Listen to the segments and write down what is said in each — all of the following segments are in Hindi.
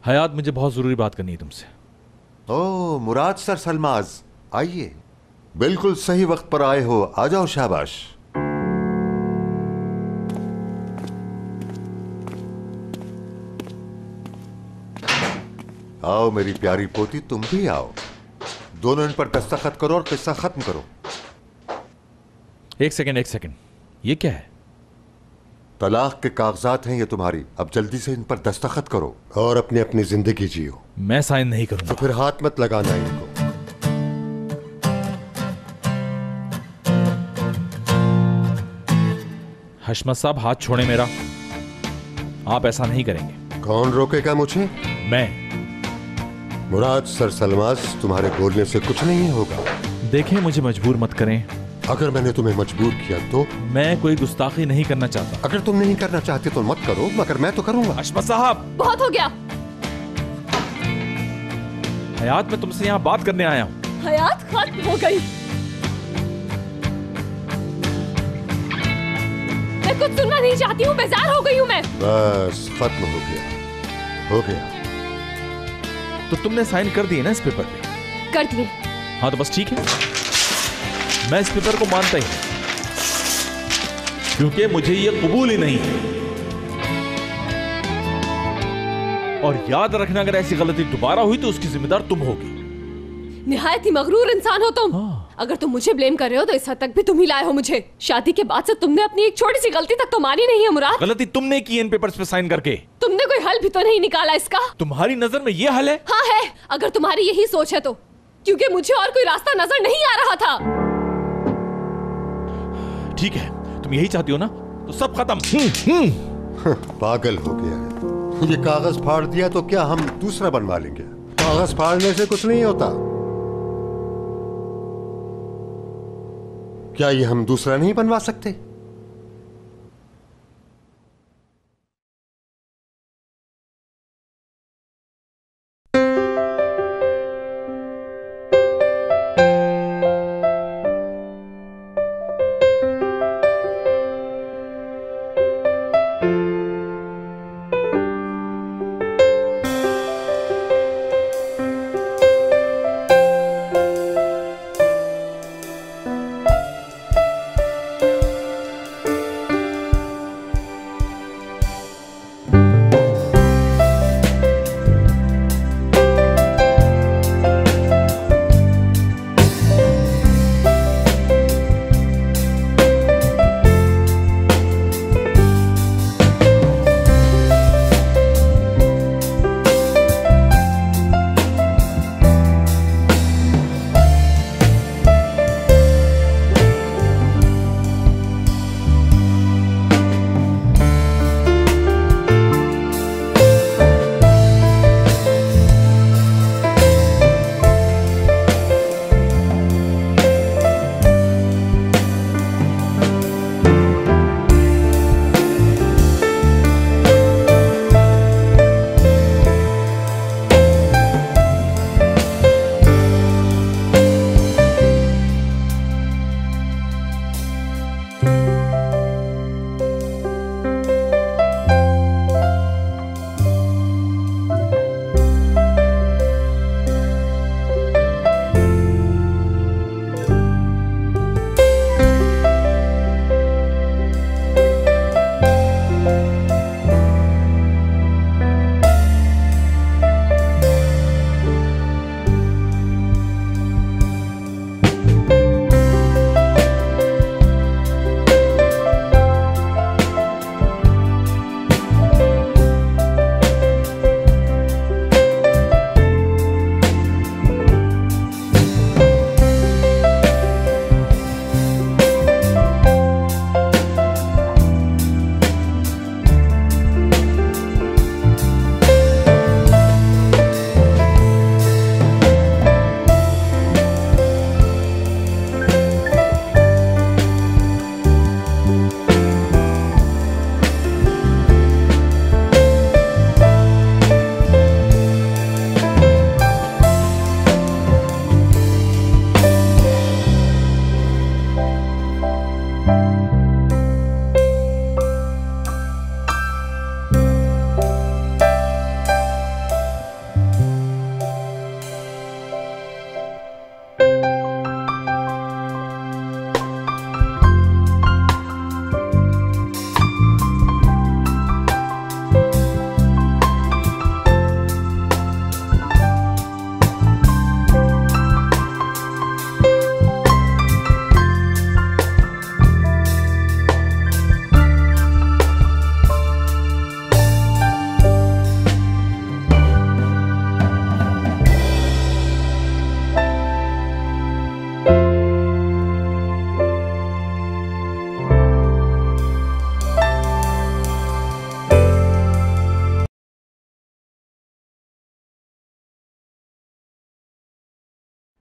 हयात, मुझे बहुत जरूरी बात करनी है तुमसे। ओह मुराद सर सलमाज, आइए। बिल्कुल सही वक्त पर आए हो, आ जाओ। शाबाश। आओ मेरी प्यारी पोती, तुम भी आओ। दोनों इन पर दस्तखत करो और किस्सा खत्म करो। एक सेकंड, ये क्या है? तलाक के कागजात हैं ये तुम्हारी। अब जल्दी से इन पर दस्तखत करो और अपनी अपनी जिंदगी जियो। मैं साइन नहीं करूंगा। तो फिर हाथ मत लगाना इनको। हशमत साहब, हाथ छोड़े मेरा। आप ऐसा नहीं करेंगे। कौन रोकेगा मुझे? मैं। मुराद सर सलमाज, तुम्हारे बोलने से कुछ नहीं होगा। देखें, मुझे मजबूर मत करें। अगर मैंने तुम्हें मजबूर किया तो? मैं कोई गुस्ताखी नहीं करना चाहता। अगर तुम नहीं करना चाहते तो मत करो, मगर मैं तो करूंगा। हशमत साहब, बहुत हो गया। हयात, मैं तुमसे यहाँ बात करने आया हूँ। हयात खत्म हो गई। मैं कुछ सुनना नहीं चाहती हूँ, बेजार हो गई हूँ मैं। बस खत्म हो गया, हो गया। तो तुमने साइन कर दिए ना इस पेपर पे? कर दिए। हाँ तो बस ठीक है। मैं इस पेपर को मानता ही नहीं, क्योंकि मुझे ये कबूल ही नहीं है। और याद रखना, अगर ऐसी गलती दोबारा हुई तो उसकी जिम्मेदार तुम होगी। निहायत ही मगरूर इंसान हो तुम। अगर तुम मुझे ब्लेम कर रहे हो तो इस हद तक भी तुम ही लाए हो मुझे। शादी के बाद से तुमने अपनी एक छोटी सी गलती तक तो मानी नहीं है मुराद। गलती तुमने की इन पेपर्स पे साइन करके। तुमने कोई हल भी तो नहीं निकाला इसका। तुम्हारी नजर में ये हल है? हाँ है, अगर तुम्हारी यही सोच है तो। क्योंकि मुझे और कोई रास्ता नजर नहीं आ रहा था। ठीक है, तुम यही चाहती हो ना, तो सब खत्म। पागल हो गया है। ये कागज फाड़ दिया तो क्या हम दूसरा बनवा लेंगे? कागज फाड़ने से कुछ नहीं होता। क्या ये हम दूसरा नहीं बनवा सकते?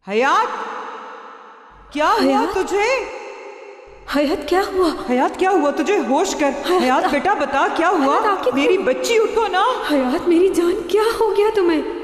हयात, क्या हुआ तुझे? हयात क्या हुआ? हयात क्या हुआ तुझे? होश कर। हयात बेटा बता क्या हुआ? मेरी बच्ची उठो ना। हयात मेरी जान, क्या हो गया तुम्हें?